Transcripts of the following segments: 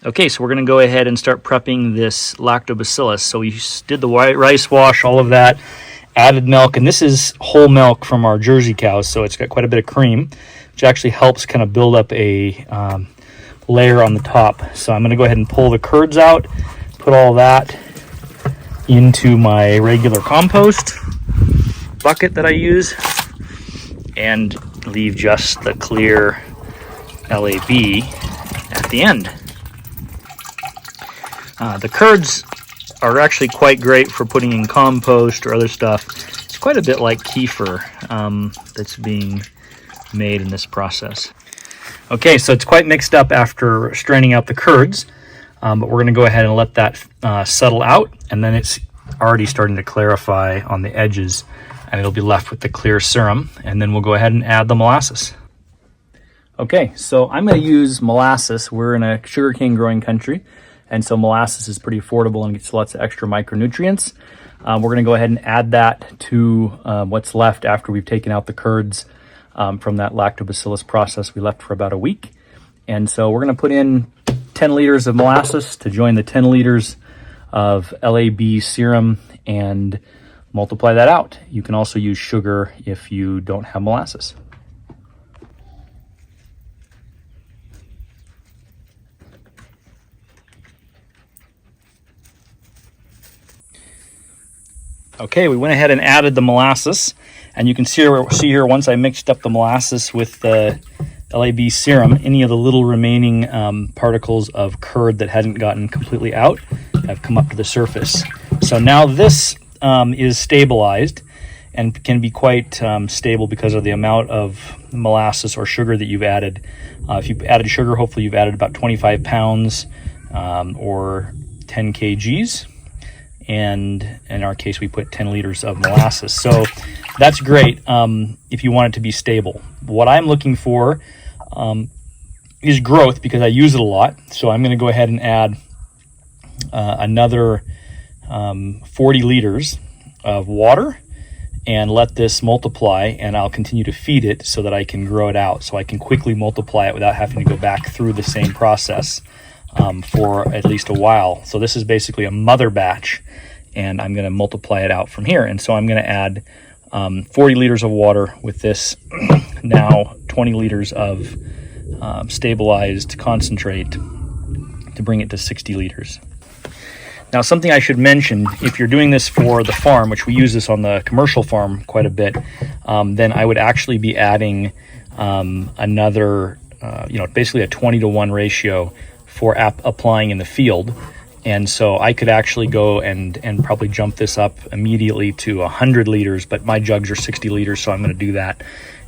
Okay, so we're going to go ahead and start prepping this lactobacillus. So we did the white rice wash, all of that, added milk, and this is whole milk from our Jersey cows, so it's got quite a bit of cream, which actually helps kind of build up a layer on the top. So I'm going to go ahead and pull the curds out, put all that into my regular compost bucket that I use, and leave just the clear LAB at the end. The curds are actually quite great for putting in compost or other stuff. It's quite a bit like kefir that's being made in this process. Okay, so it's quite mixed up after straining out the curds, but we're going to go ahead and let that settle out, and then it's already starting to clarify on the edges, and it'll be left with the clear serum, and then we'll go ahead and add the molasses. Okay, so I'm going to use molasses. We're in a sugarcane growing country, and so molasses is pretty affordable and gets lots of extra micronutrients. We're going to go ahead and add that to what's left after we've taken out the curds from that lactobacillus process we left for about a week. And so we're going to put in 10 liters of molasses to join the 10 liters of LAB serum and multiply that out. You can also use sugar if you don't have molasses. Okay, we went ahead and added the molasses, and you can see here once I mixed up the molasses with the LAB serum, any of the little remaining particles of curd that hadn't gotten completely out have come up to the surface. So now this is stabilized and can be quite stable because of the amount of molasses or sugar that you've added. If you've added sugar, hopefully you've added about 25 pounds or 10 kgs. And in our case, we put 10 liters of molasses. So that's great if you want it to be stable. What I'm looking for is growth, because I use it a lot. So I'm going to go ahead and add another 40 liters of water and let this multiply, and I'll continue to feed it so that I can grow it out, so I can quickly multiply it without having to go back through the same process for at least a while. So this is basically a mother batch, and I'm going to multiply it out from here. And so I'm going to add 40 liters of water with this now 20 liters of stabilized concentrate to bring it to 60 liters. Now, something I should mention, if you're doing this for the farm, which we use this on the commercial farm quite a bit, then I would actually be adding another, basically a 20-to-1 ratio for applying in the field. And so I could actually go and probably jump this up immediately to 100 liters, but my jugs are 60 liters, so I'm going to do that.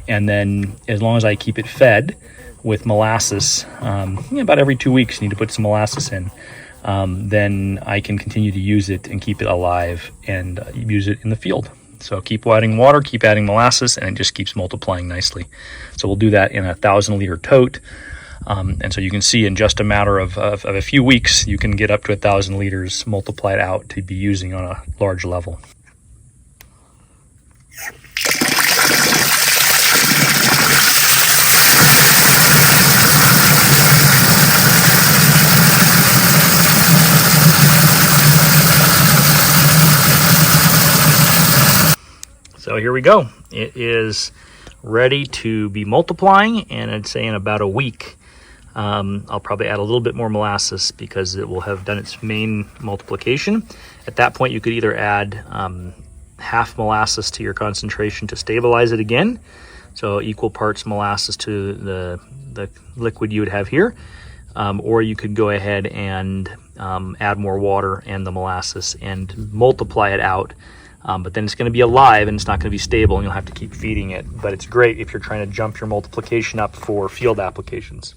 And then as long as I keep it fed with molasses, about every 2 weeks you need to put some molasses in, then I can continue to use it and keep it alive and use it in the field. So keep adding water, keep adding molasses, and it just keeps multiplying nicely. So we'll do that in a 1,000-liter tote. And so you can see in just a matter of a few weeks, you can get up to 1,000 liters multiplied out to be using on a large level. So here we go. It is ready to be multiplying, and I'd say in about a week. I'll probably add a little bit more molasses because it will have done its main multiplication. At that point, you could either add half molasses to your concentration to stabilize it again, so equal parts molasses to the liquid you would have here, or you could go ahead and add more water and the molasses and multiply it out. But then it's going to be alive and it's not going to be stable, and you'll have to keep feeding it. But it's great if you're trying to jump your multiplication up for field applications.